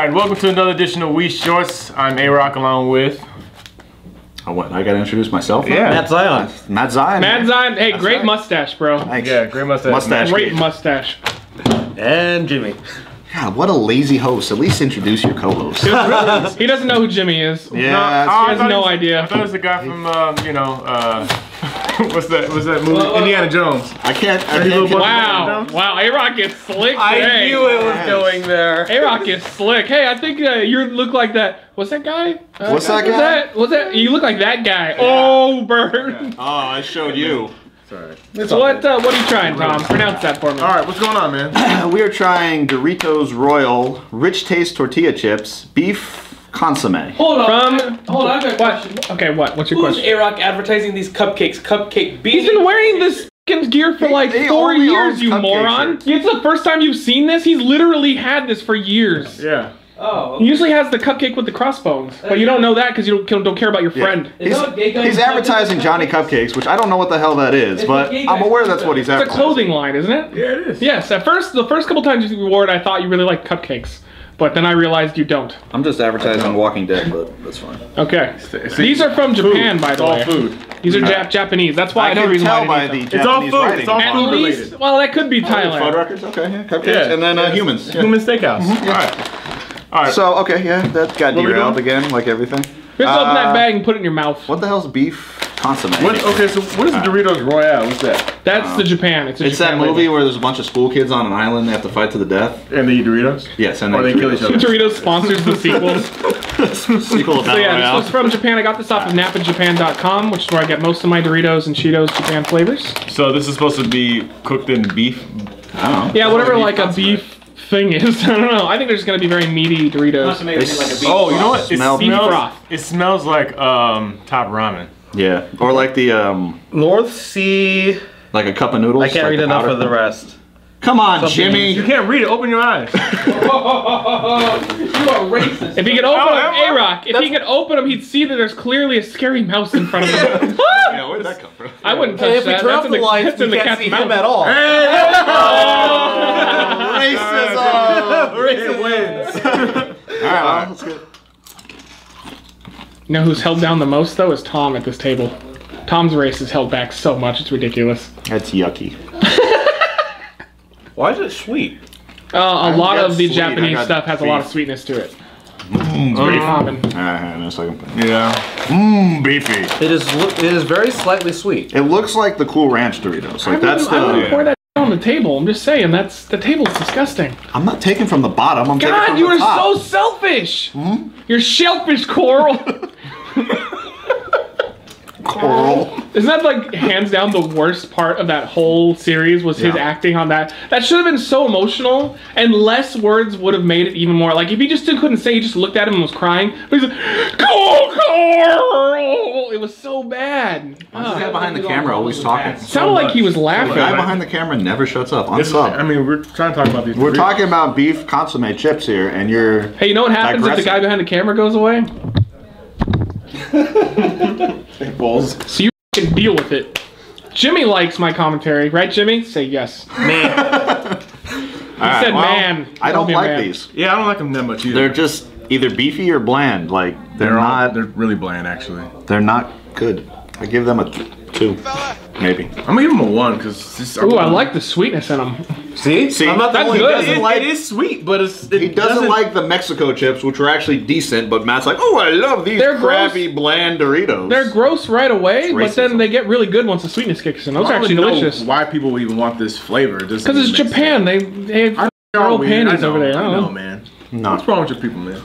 Alright, welcome to another edition of We Shorts. I'm A-Roc along with... Oh, what? I gotta introduce myself? Yeah. Matt Zion. Matt Zion. Matt Zion. Hey, That's great right. mustache, bro. Thanks. Yeah, great mustache. Mustache. Great Kid. mustache. And Jimmy. God, what a lazy host. At least introduce your co-host. He doesn't know who Jimmy is. Yeah, He I has thought no it was- idea. I thought it was the guy from, what's that movie? Indiana Jones. I can't. Wow. Wow, A-Roc is slick I today. knew it was going there. A-Roc is slick. Hey, I think you look like that. What's that guy? What's that guy? What's that? You look like that guy. Oh, Bird. Oh, I showed you. Sorry. What are you trying, Tom? Pronounce that for me. Alright, what's going on, man? We are trying Doritos Royal Rich Taste Tortilla Chips Beef Consomme. Hold on. Hold on, I've got a question. What? Okay, what? What's your Who's question? A-Roc advertising these cupcakes? Cupcake beef. He's been wearing this f***ing gear for like They 4 only years, own you cupcake moron. shirts. It's the first time you've seen this. He's literally had this for years. Yeah. Oh. He usually has the cupcake with the crossbones, but you don't know that because you don't care about your friend. Is that what gay guys He's call advertising them? Johnny Cupcakes, which I don't know what the hell that is, It's but what gay I'm guys aware call that's what them. he's It's a advertising. clothing line, isn't it? Yeah, it is. Yes. At first, the first couple times you wore it, I thought you really liked cupcakes, but then I realized you don't. I'm just advertising Walking Dead, but that's fine. Okay. These are from Japan, by the way. It's all food. These are Japanese. That's why I, I know the can reason tell why I by didn't the eat It's all Japanese food. writing. It's all them. food At least, related. well, that could be Food Thailand. records, okay, yeah, cupcakes, Yeah. and then humans. Yeah. Human steakhouse. Alright. Alright. So, okay, yeah, that got What we derailed doing? again, like everything. Just open that bag and put it in your mouth. What the hell's beef consomme? Okay, so what is Doritos Royale? What's that? That's the Japan. It's a It's that Japan movie label. where there's a bunch of school kids on an island, they have to fight to the death. And they eat Doritos? Yes, and Or they kill each other. Doritos sponsors the sequel. Sequel of So yeah, this was from Japan. I got this off of napajapan.com, which is where I get most of my Doritos and Cheetos Japan flavors. So this is supposed to be cooked in beef? I don't know. Yeah, whatever beef like a consomme. beef thing is. I don't know. I think they're just gonna be very meaty Doritos. Consomme is like a beef. Oh, you know what? It Smell- Beef broth. smells like top ramen. Yeah, or like the North Sea. like a cup of noodles. I can't like read the enough powder. of the rest. Come on, You Jimmy. can't read it. Open your eyes. You are racist. If he could open Oh, them, yeah, A-Roc, if he could open them, he'd see that there's clearly a scary mouse in front of him. Yeah, where did that come from? I wouldn't touch Hey, if we that. turn That's off in the lights, that's in we the can't cat's see mouth. him at all. Racism. wins. Alright, well, let's get. You know who's held down the most, though, is Tom at this table. Tom's race is held back so much, it's ridiculous. That's yucky. Why is it sweet? A lot got of the sweet, I Japanese got stuff has a lot of beef. sweetness to it. It's pretty common. Alright, in a second. Yeah. Beefy. It is very slightly sweet. It looks like the Cool Ranch Doritos. Like that's I wouldn't the. pour that on the table. I'm just saying, the table's disgusting. I'm not taking from the bottom. I'm taking God, from you the are top. so selfish. You're shellfish, Coral. Coral. Isn't that like hands down the worst part of that whole series was his Yeah. acting on that? That should have been so emotional, and less words would have made it even more. Like if he just couldn't say, he just looked at him and was crying. But he's like, Coral! It was so bad. The guy behind the camera always talking. It sounded like he was The laughing. guy behind the camera never shuts up. I Unsub. mean, we're trying to talk about these. We're Doritos. talking about beef consomme chips here, and you're. Hey, you know what happens if the digressing. guy behind the camera goes away? Big balls. So you can deal with it. Jimmy likes my commentary, right, Jimmy? Say yes. Man. He said man. I Called don't me a like man. these. Yeah, I don't like them that much either. They're just either beefy or bland. Like they're not. They're really bland, actually. They're not good. I give them a 2, maybe. I'm gonna give them a 1 because. Ooh, I like the sweetness in them. See? See, I'm not the that's only good. guy who doesn't like It is sweet, but He doesn't like the Mexico chips, which were actually decent, but Matt's like, oh, I love these They're gross. crappy, bland Doritos. They're gross right away, but then racism. they get really good once the sweetness kicks in. Those I are don't actually really know delicious. why people would even want this flavor? Because Because it's Japan. They have girl panties over there. I don't know. man. No. What's wrong with your people, man?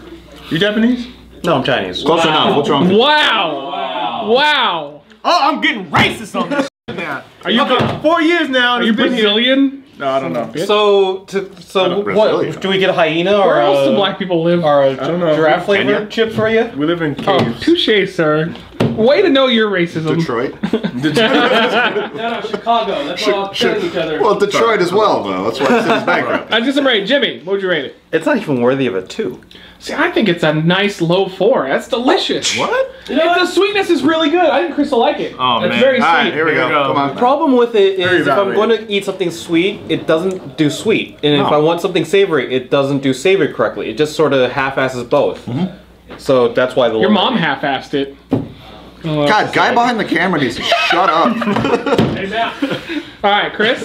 You Japanese? No, I'm Chinese. Close enough. What's wrong? Wow. Wow. Oh, I'm getting racist on this now. Are you, Okay, 4 years now. are you Brazilian? No, I don't know. So, what? Brazilian. Do we get a hyena or Where else do a, black people live? or a don't know. giraffe Kenya? flavored chip for you? We live in Oh, caves. touche, sir. Way to know your racism. Detroit. No, Chicago. That's what I'm telling each other. Well, Detroit as well, though. That's why the city's bankrupt. I just rate Jimmy. What would you rate it? It's not even worthy of a 2. See, I think it's a nice low 4. That's delicious. What? The sweetness is really good. I think Chris will like it. Oh, That's man. very sweet. All right, here we go. Come on. The problem with it Very is if I'm evaluated. going to eat something sweet, it doesn't do sweet. And if No. I want something savory, it doesn't do savory correctly. It just sort of half-asses both. So that's why the Your mom half-assed it. God, guy behind the camera needs to shut up. Hey, Matt. All right, Chris.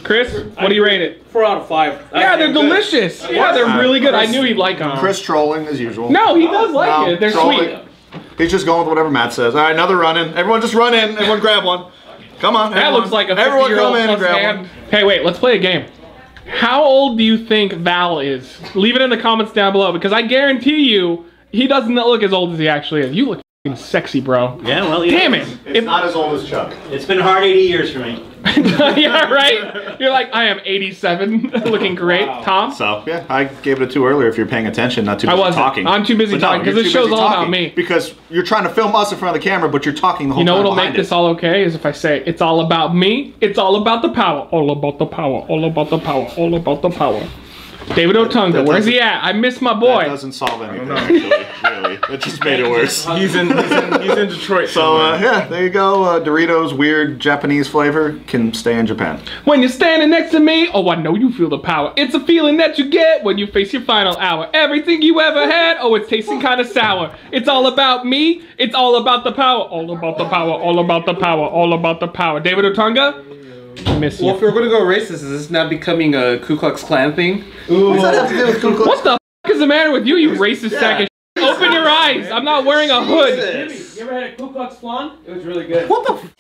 Chris, what do you rate it? 4 out of 5. Yeah, they're delicious. Yeah, they're really good. I knew he'd like them. Chris trolling as usual. No, he does like No, it. They're trolling. sweet. He's just going with whatever Matt says. All right, another run in. Everyone just run in. Everyone grab one. Come on. That everyone. looks like a Everyone 50-year-old come in and plus grab hand. one. Hey, wait, let's play a game. How old do you think Val is? Leave it in the comments down below because I guarantee you he doesn't look as old as he actually is. You look f***ing sexy, bro. Yeah, well, Damn it. It's not as old as Chuck. It's been hard 80 years for me. Yeah, right? You're like, I am 87, looking great. Tom? So, yeah, I gave it a 2 earlier if you're paying attention, not too I busy wasn't. talking. I'm too busy But no, talking, 'cause you're this too show's busy all about talking me. Because you're trying to film us in front of the camera, but you're talking the whole You know time what'll make behind this it. all okay is if I say, it's all about me, it's all about the power, all about the power, all about the power, all about the power. David Otunga, where's he at? I miss my That boy. doesn't solve anything, actually, really. It just made it worse. He's in Detroit. So, yeah, there you go. Doritos, weird Japanese flavor, can stay in Japan. When you're standing next to me, oh, I know you feel the power. It's a feeling that you get when you face your final hour. Everything you ever had, oh, it's tasting kind of sour. It's all about me, it's all about the power. All about the power, all about the power, all about the power. David Otunga, I miss you. Well, if we're going to go racist, is this now becoming a Ku Klux Klan thing? What does that have to do with Ku Klux? What the f is the matter with you, you racist sack of shit? Open your eyes, I'm not wearing a hood. Jimmy, you ever had a Ku Klux Klan? It was really good. What the f?